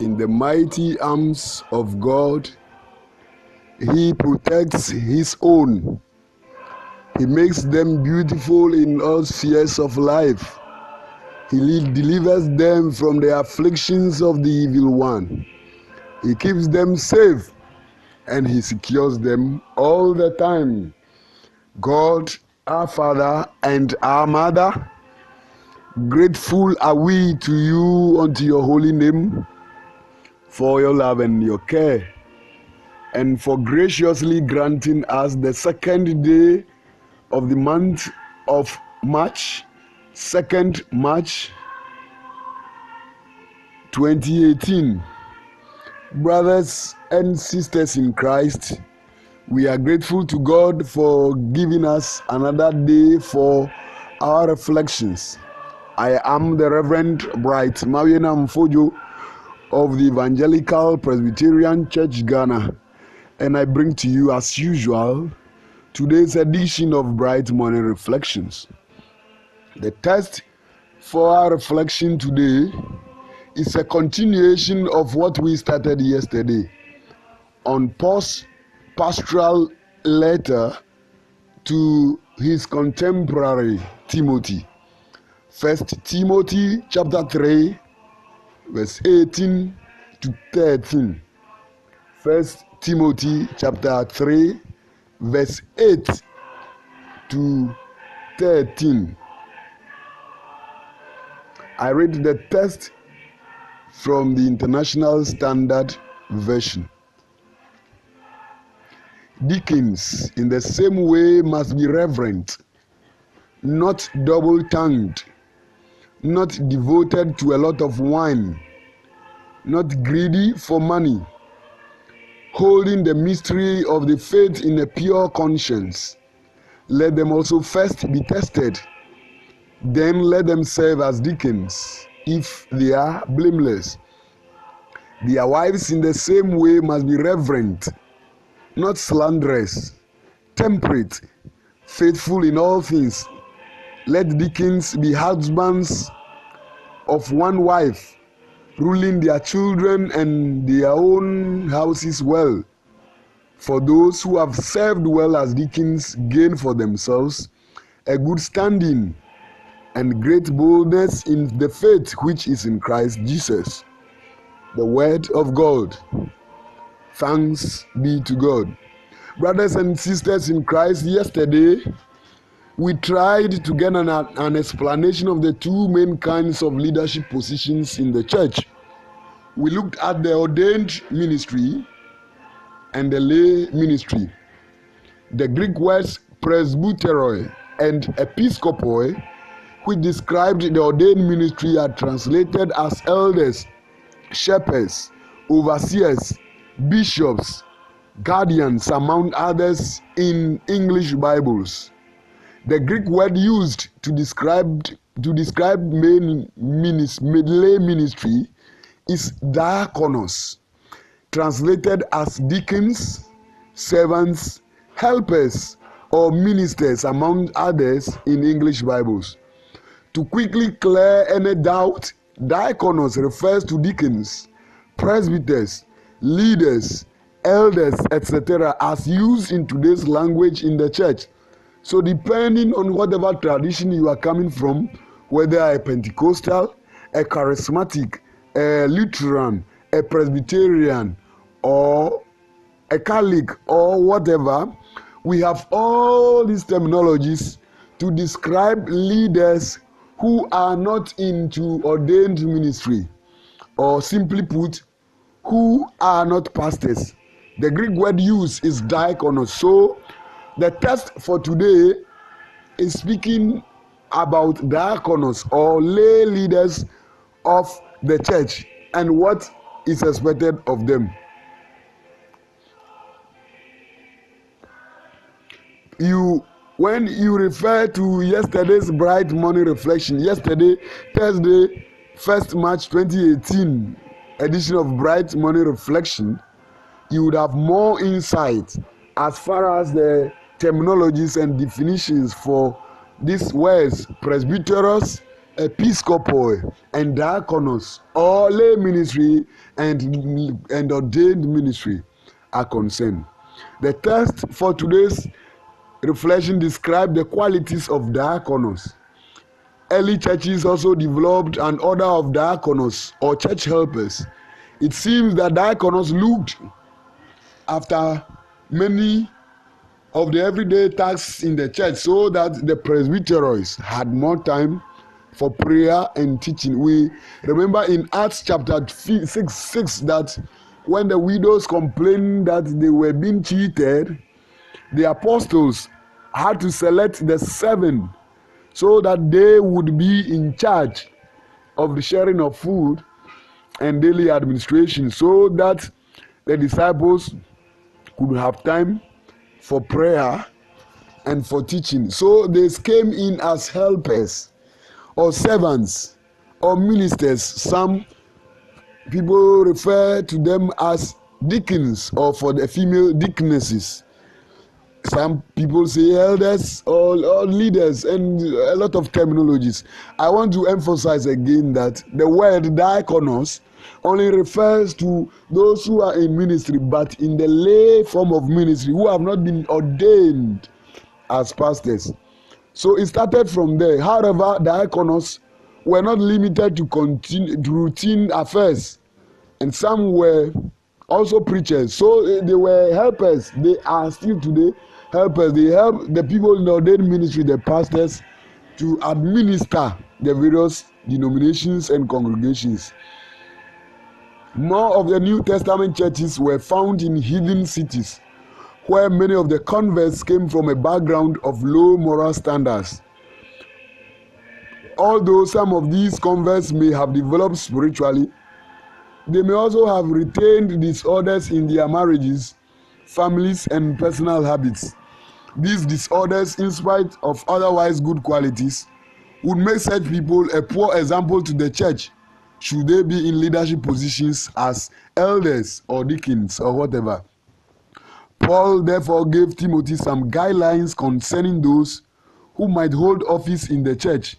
In the mighty arms of God, He protects His own. He makes them beautiful in all spheres of life. He delivers them from the afflictions of the evil one. He keeps them safe and He secures them all the time. God, our Father and our Mother, grateful are we to you unto your holy name for your love and your care, and for graciously granting us the second day of the month of March, 2nd March 2018. Brothers and sisters in Christ, we are grateful to God for giving us another day for our reflections. I am the Reverend Bright Mawina Mfojo of the Evangelical Presbyterian Church Ghana, and I bring to you, as usual, today's edition of Bright Morning Reflections. The text for our reflection today is a continuation of what we started yesterday on Paul's pastoral letter to his contemporary Timothy. 1 Timothy chapter 3, verse 18 to 13. 1 Timothy chapter 3, verse 8 to 13. I read the text from the International Standard Version. Deacons, in the same way, must be reverent, not double-tongued, not devoted to a lot of wine, not greedy for money, holding the mystery of the faith in a pure conscience. Let them also first be tested. Then let them serve as deacons, if they are blameless. Their wives in the same way must be reverent, not slanderous, temperate, faithful in all things. Let deacons be husbands of one wife, ruling their children and their own houses well. For those who have served well as deacons gain for themselves a good standing and great boldness in the faith which is in Christ Jesus. The word of God. Thanks be to God. Brothers and sisters in Christ, yesterday we tried to get an explanation of the two main kinds of leadership positions in the church. We looked at the ordained ministry and the lay ministry. The Greek words presbyteroi and episkopoi, which described the ordained ministry, are translated as elders, shepherds, overseers, bishops, guardians, among others in English Bibles. The Greek word used to describe lay ministry is diakonos, translated as deacons, servants, helpers, or ministers, among others in English Bibles. To quickly clear any doubt, diakonos refers to deacons, presbyters, leaders, elders, etc., as used in today's language in the church. So depending on whatever tradition you are coming from, whether a Pentecostal, a charismatic, a Lutheran, a Presbyterian, or a Catholic, or whatever, we have all these terminologies to describe leaders who are not into ordained ministry, or simply put, who are not pastors. The Greek word used is diakonos. So the text for today is speaking about diakonos, or lay leaders of the church, and what is expected of them. When you refer to yesterday's Bright Morning Reflection, yesterday, Thursday, 1st March 2018 edition of Bright Morning Reflection, you would have more insight as far as the terminologies and definitions for these words: presbyteros, episcopoi, and diakonos, or lay ministry and ordained ministry are concerned. The text for today's reflection describes the qualities of diakonos. Early churches also developed an order of diakonos or church helpers. It seems that diakonos looked after many of the everyday tasks in the church so that the presbyteros had more time for prayer and teaching. We remember in Acts chapter 6 that when the widows complained that they were being cheated, the apostles had to select the 7 so that they would be in charge of the sharing of food and daily administration, so that the disciples could have time for prayer and for teaching. So they came in as helpers or servants or ministers. Some people refer to them as deacons, or for the female deaconesses. Some people say elders or leaders, and a lot of terminologies. I want to emphasize again that the word diakonos only refers to those who are in ministry, but in the lay form of ministry, who have not been ordained as pastors. So it started from there. However, diakonos were not limited to routine affairs, and some were also preachers. So they were helpers. They are still today helpers. They help the people in the ordained ministry, the pastors, to administer the various denominations and congregations. More of the New Testament churches were found in heathen cities, where many of the converts came from a background of low moral standards. Although some of these converts may have developed spiritually, they may also have retained disorders in their marriages, families, and personal habits. These disorders, in spite of otherwise good qualities, would make such people a poor example to the church, should they be in leadership positions as elders or deacons or whatever. Paul therefore gave Timothy some guidelines concerning those who might hold office in the church.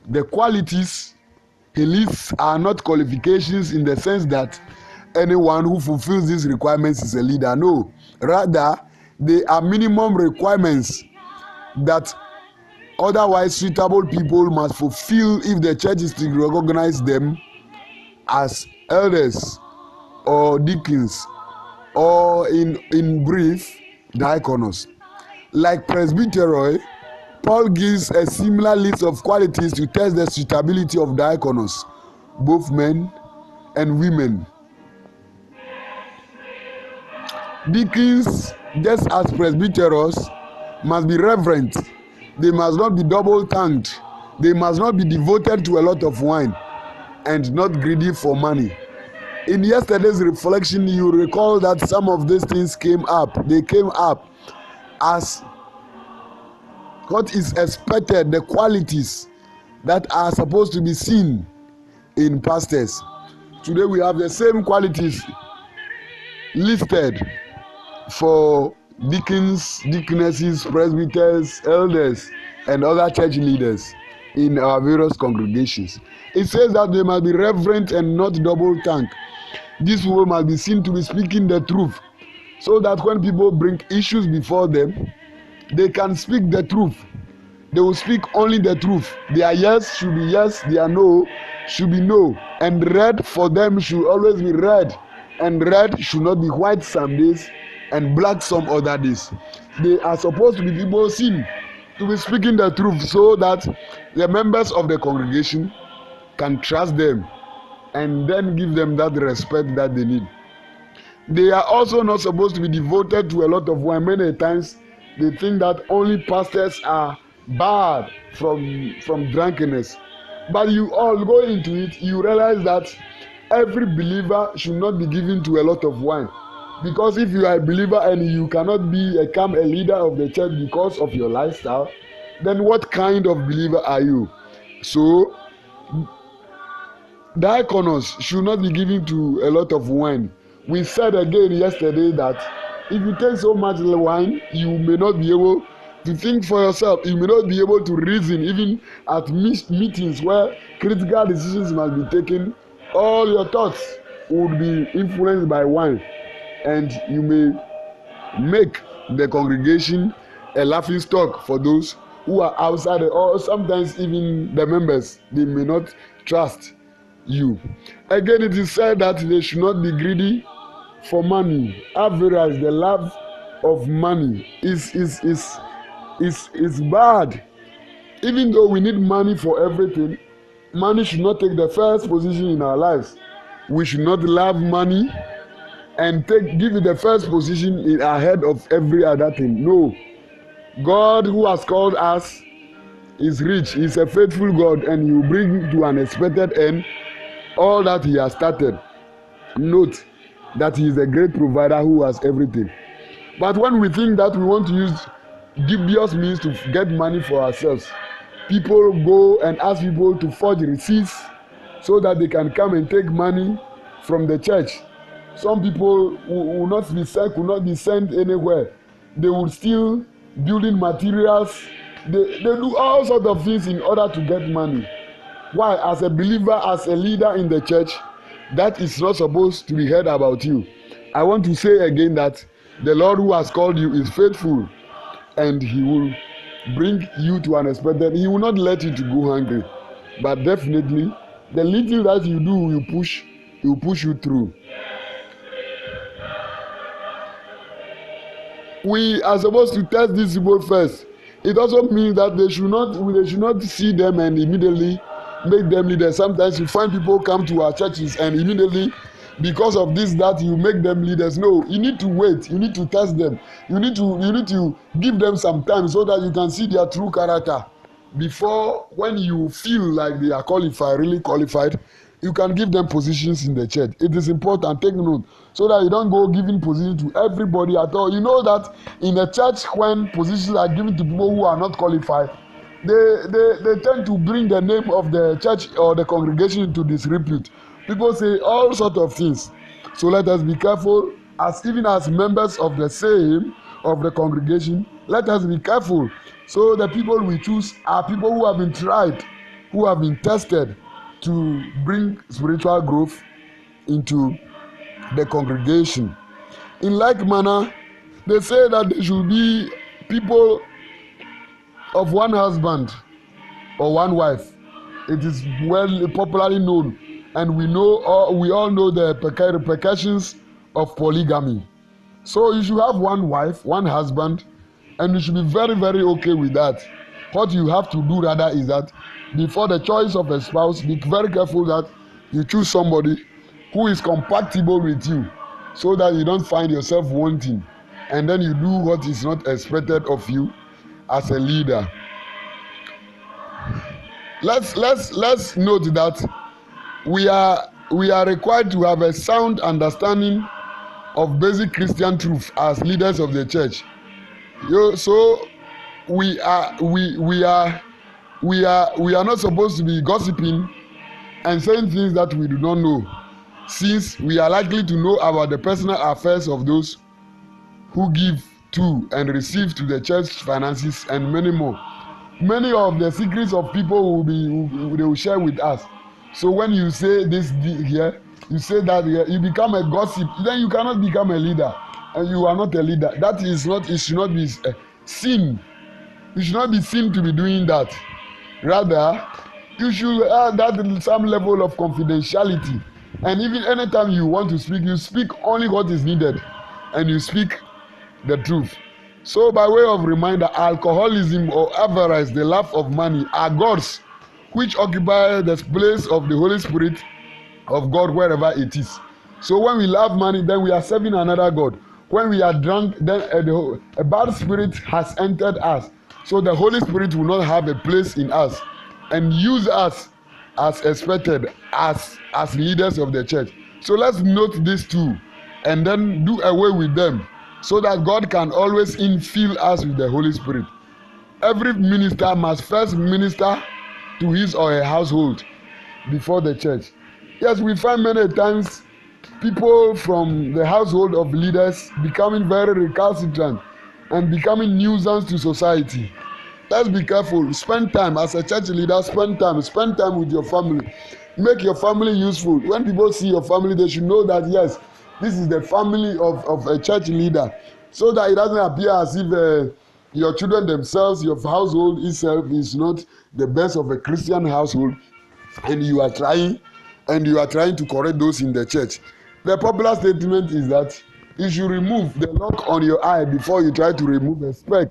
The qualities he lists are not qualifications in the sense that anyone who fulfills these requirements is a leader. No, rather, they are minimum requirements that otherwise suitable people must fulfill if the church is to recognize them as elders or deacons, or in brief, diakonos. Like presbyteroi, Paul gives a similar list of qualities to test the suitability of diakonos, both men and women. Deacons, just as presbyteros, must be reverent. They must not be double-tongued. They must not be devoted to a lot of wine and not greedy for money. In yesterday's reflection, you recall that some of these things came up. They came up as what is expected, the qualities that are supposed to be seen in pastors. Today we have the same qualities listed for deacons, deaconesses, presbyters, elders, and other church leaders in our various congregations. It says that they must be reverent and not double-tongued. These people must be seen to be speaking the truth, so that when people bring issues before them, they can speak the truth. They will speak only the truth. Their yes should be yes, their no should be no. And red for them should always be red. And red should not be white some days and black some other days. They are supposed to be people seen to be speaking the truth, so that the members of the congregation can trust them and then give them that respect that they need. They are also not supposed to be devoted to a lot of wine. Many times they think that only pastors are barred from drunkenness. But you all go into it, you realize that every believer should not be given to a lot of wine. Because if you are a believer and you cannot become a leader of the church because of your lifestyle, then what kind of believer are you? So, diakonos should not be given to a lot of wine. We said again yesterday that if you take so much wine, you may not be able to think for yourself. You may not be able to reason even at meetings where critical decisions must be taken. All your thoughts would be influenced by wine, and you may make the congregation a laughing stock for those who are outside, or sometimes even the members. They may not trust you. Again, it is said that they should not be greedy for money. Avarice, the love of money, is bad. Even though we need money for everything, money should not take the first position in our lives. We should not love money and give it the first position ahead of every other thing. No. God, who has called us, is rich. He is a faithful God, and he will bring to an expected end all that he has started. Note that he is a great provider who has everything. But when we think that we want to use dubious means to get money for ourselves, people go and ask people to forge receipts so that they can come and take money from the church. Some people will not be sent anywhere. They will steal building materials. They do all sorts of things in order to get money. Why? As a believer, as a leader in the church, that is not supposed to be heard about you. I want to say again that the Lord who has called you is faithful, and he will bring you to an expected. He will not let you to go hungry, but definitely the little that you do he will push you through. We are supposed to test these people first. It also means that they should not see them and immediately make them leaders. Sometimes you find people come to our churches and immediately, because of this, that you make them leaders. No, you need to wait. You need to test them. You need to give them some time so that you can see their true character. Before, when you feel like they are qualified, really qualified, you can give them positions in the church. It is important. Take note so that you don't go giving positions to everybody at all. You know that in a church, when positions are given to people who are not qualified, they tend to bring the name of the church or the congregation into disrepute. People say all sorts of things. So let us be careful, even as members of the congregation. Let us be careful. So the people we choose are people who have been tried, who have been tested to bring spiritual growth into the congregation. In like manner, they say that there should be people of one husband or one wife. It is well popularly known, and we all know the repercussions of polygamy. So you should have one wife, one husband, and you should be very, very okay with that. What you have to do rather is that before the choice of a spouse, be very careful that you choose somebody who is compatible with you, so that you don't find yourself wanting, and then you do what is not expected of you as a leader. Let's note that we are required to have a sound understanding of basic Christian truth as leaders of the church. So we are not supposed to be gossiping and saying things that we do not know, since we are likely to know about the personal affairs of those who give to and receive to the church finances and many more. Many of the secrets of people they will share with us. So when you say this here, you say that here, you become a gossip, then you cannot become a leader, and you are not a leader. That is not, it should not be sin. You should not be seen to be doing that. Rather, you should add that some level of confidentiality. And even anytime you want to speak, you speak only what is needed, and you speak the truth. So by way of reminder, alcoholism or avarice, the love of money, are gods which occupy the place of the Holy Spirit of God wherever it is. So when we love money, then we are serving another god. When we are drunk, then a bad spirit has entered us. So the Holy Spirit will not have a place in us and use us as expected as leaders of the church. So let's note these two and then do away with them, so that God can always infill us with the Holy Spirit. Every minister must first minister to his or her household before the church. Yes, we find many times people from the household of leaders becoming very recalcitrant and becoming nuisance to society. Let's be careful. Spend time as a church leader. Spend time with your family. Make your family useful. When people see your family, they should know that yes, this is the family of a church leader, so that it doesn't appear as if your children themselves, your household itself is not the best of a Christian household, and you are trying to correct those in the church. The popular statement is that you should remove the lock on your eye before you try to remove a speck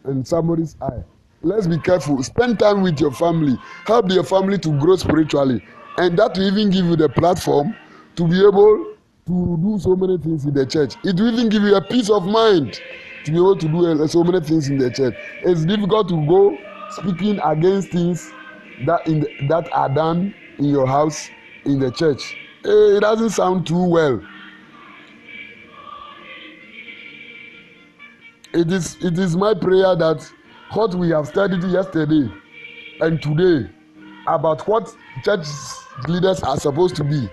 in somebody's eye. Let's be careful. Spend time with your family. Help your family to grow spiritually, and that will even give you the platform to be able to do so many things in the church. It will even give you a peace of mind to be able to do so many things in the church. It's difficult to go speaking against things that are done in your house in the church. It doesn't sound too well. It is my prayer that what we have studied yesterday and today about what church leaders are supposed to be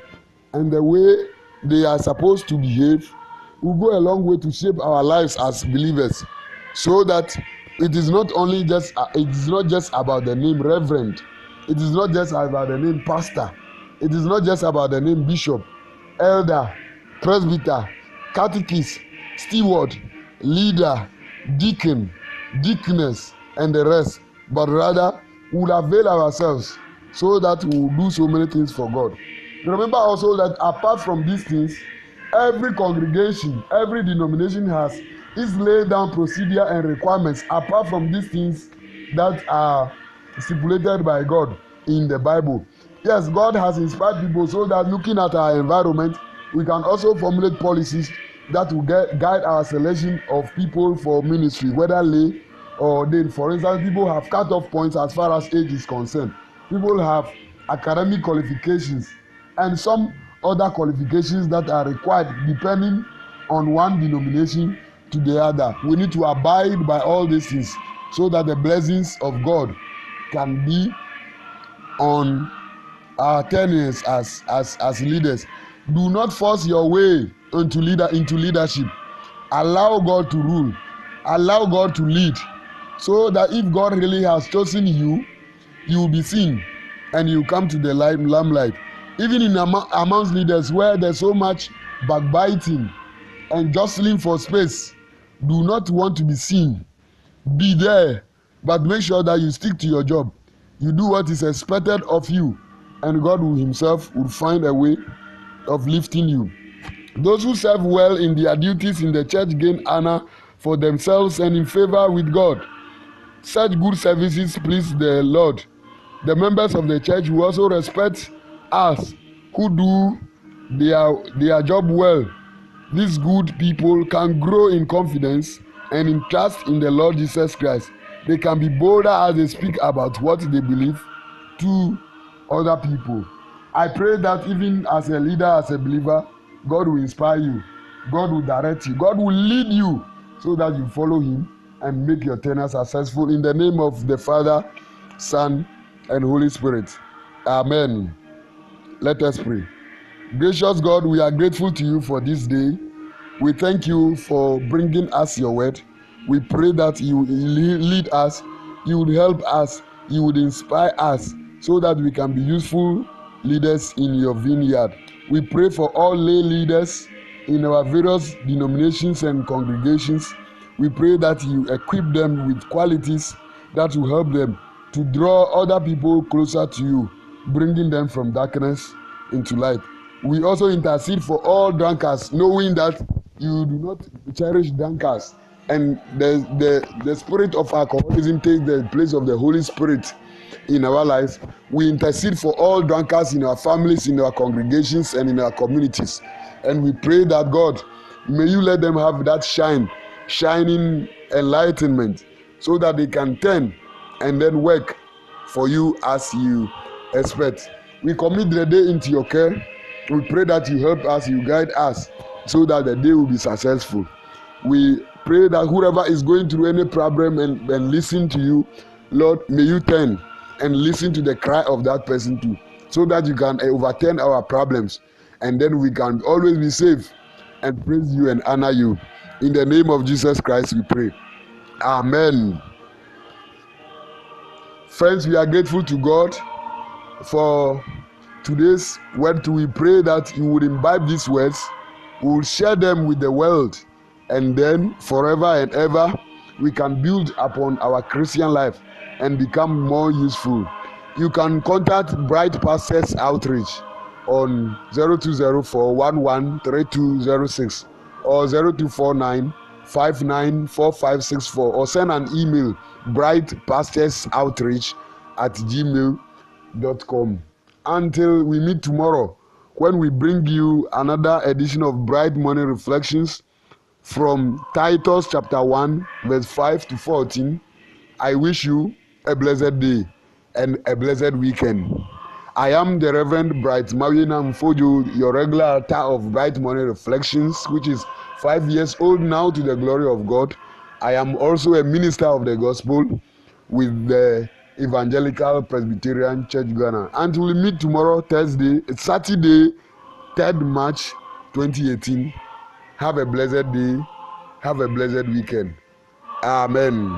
and the way they are supposed to behave will go a long way to shape our lives as believers, so that it is not just about the name reverend, it is not just about the name pastor, it is not just about the name bishop, elder, presbyter, catechist, steward, leader, deacon, deaconess, and the rest, but rather we will avail ourselves so that we will do so many things for God. Remember also that apart from these things, every congregation, every denomination has its laid down procedure and requirements apart from these things that are stipulated by God in the Bible. Yes, God has inspired people so that looking at our environment, we can also formulate policies that will guide our selection of people for ministry, whether lay or ordained. For instance, people have cut-off points as far as age is concerned. People have academic qualifications and some other qualifications that are required depending on one denomination to the other. We need to abide by all these things so that the blessings of God can be on our tenures as leaders. Do not force your way into leadership. Allow God to rule. Allow God to lead, so that if God really has chosen you, you will be seen and you come to the limelight. Even in amongst leaders where there's so much backbiting and jostling for space, do not want to be seen. Be there, but make sure that you stick to your job. You do what is expected of you, and God will himself will find a way of lifting you. Those who serve well in their duties in the church gain honor for themselves and in favor with God. Such good services please the Lord. The members of the church will also respect us who do their job well. These good people can grow in confidence and in trust in the Lord Jesus Christ. They can be bolder as they speak about what they believe to other people. I pray that even as a leader, as a believer, God will inspire you, God will direct you, God will lead you so that you follow him and make your tenure successful. In the name of the Father, Son, and Holy Spirit. Amen. Let us pray. Gracious God, we are grateful to you for this day. We thank you for bringing us your word. We pray that you would lead us, you would help us, you would inspire us so that we can be useful leaders in your vineyard. We pray for all lay leaders in our various denominations and congregations. We pray that you equip them with qualities that will help them to draw other people closer to you, bringing them from darkness into light. We also intercede for all drunkards, knowing that you do not cherish drunkards, and the spirit of alcoholism takes the place of the Holy Spirit in our lives. We intercede for all drunkards in our families, in our congregations, and in our communities. And we pray that God, may you let them have that shining enlightenment so that they can turn and then work for you as you expect. We commit the day into your care. We pray that you help us, you guide us so that the day will be successful. We pray that whoever is going through any problem and listen to you, Lord, may you turn and listen to the cry of that person too, so that you can overturn our problems, and then we can always be safe and praise you and honor you. In the name of Jesus Christ we pray. Amen. Friends, we are grateful to God for today's word. We pray that you would imbibe these words, we will share them with the world, and then forever and ever we can build upon our Christian life and become more useful. You can contact Bright Pastors Outreach on 0204113206 or 0249594564, or send an email brightpastorsoutreach@gmail.com. Until we meet tomorrow, when we bring you another edition of Bright Morning Reflections from Titus chapter 1 verse 5 to 14, I wish you a blessed day and a blessed weekend. I am the Reverend Bright Mawina Mfojo, your regular altar of Bright Morning Reflections, which is 5 years old now, to the glory of God. I am also a minister of the gospel with the Evangelical Presbyterian Church Ghana. Until we meet tomorrow, Saturday, 3rd March 2018. Have a blessed day. Have a blessed weekend. Amen.